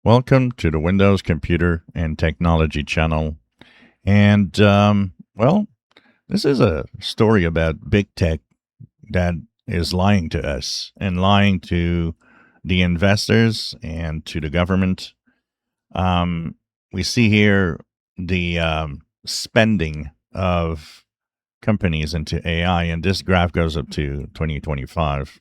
Welcome to the Windows Computer and Technology channel. And, well, this is a story about big tech that is lying to us and lying to the investors and to the government. Um, we see here the spending of companies into AI, and this graph goes up to 2025.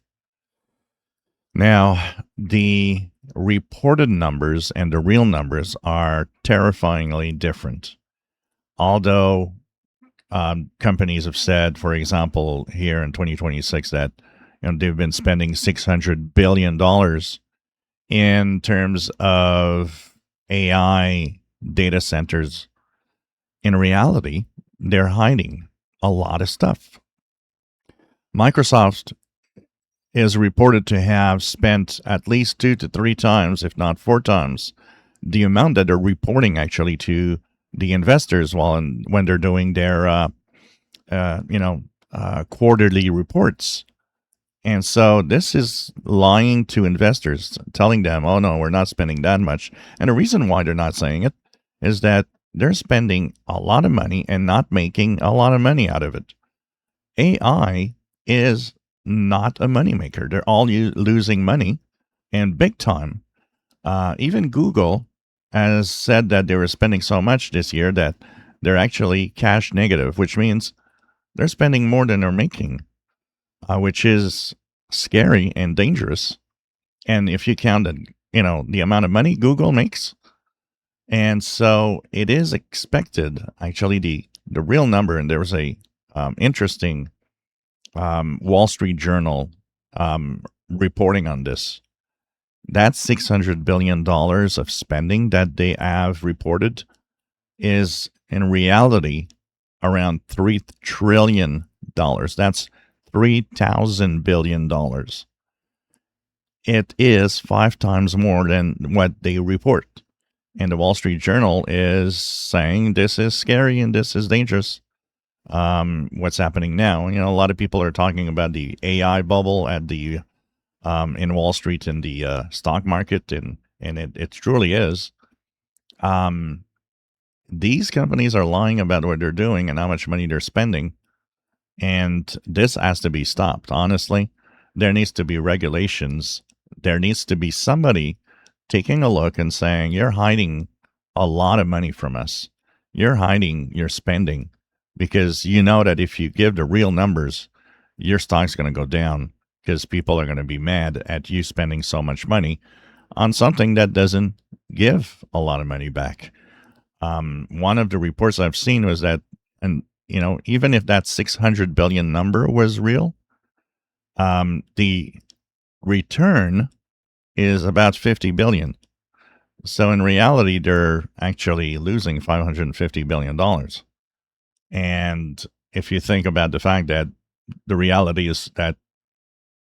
Now, the reported numbers and the real numbers are terrifyingly different. Although companies have said, for example, here in 2026, that they've been spending $600 billion in terms of AI data centers. In reality, they're hiding a lot of stuff. Microsoft is reported to have spent at least 2 to 3 times, if not 4 times, the amount that they're reporting actually to the investors when they're doing their quarterly reports. And so this is lying to investors, telling them, "Oh no, we're not spending that much." And the reason why they're not saying it is that they're spending a lot of money and not making a lot of money out of it. AI is not a moneymaker. They're all losing money, and big time. Even Google has said that they were spending so much this year that they're actually cash negative, which means they're spending more than they're making, which is scary and dangerous. And if you count the amount of money Google makes, and so it is expected. Actually, the real number, and there was a interesting Wall Street Journal reporting on this. That $600 billion of spending that they have reported is in reality around $3 trillion. That's $3,000 billion. It is 5 times more than what they report. And the Wall Street Journal is saying this is scary and this is dangerous. What's happening now? A lot of people are talking about the AI bubble at the in Wall Street and the stock market, and it truly is. These companies are lying about what they're doing and how much money they're spending, and this has to be stopped. Honestly, there needs to be regulations. There needs to be somebody taking a look and saying, "You're hiding a lot of money from us. You're hiding your spending." Because you know that if you give the real numbers, your stock's going to go down because people are going to be mad at you spending so much money on something that doesn't give a lot of money back. One of the reports I've seen was that, and even if that 600 billion number was real, the return is about 50 billion. So in reality, they're actually losing $550 billion. And if you think about the fact that the reality is that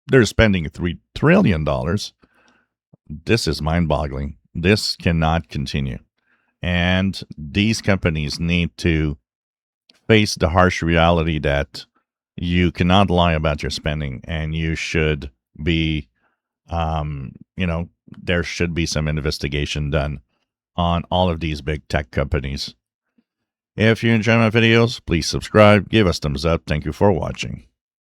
they're spending $3 trillion, this is mind boggling. This cannot continue. And these companies need to face the harsh reality that you cannot lie about your spending, and you should be, there should be some investigation done on all of these big tech companies. If you enjoy my videos, please subscribe, give us thumbs up. Thank you for watching.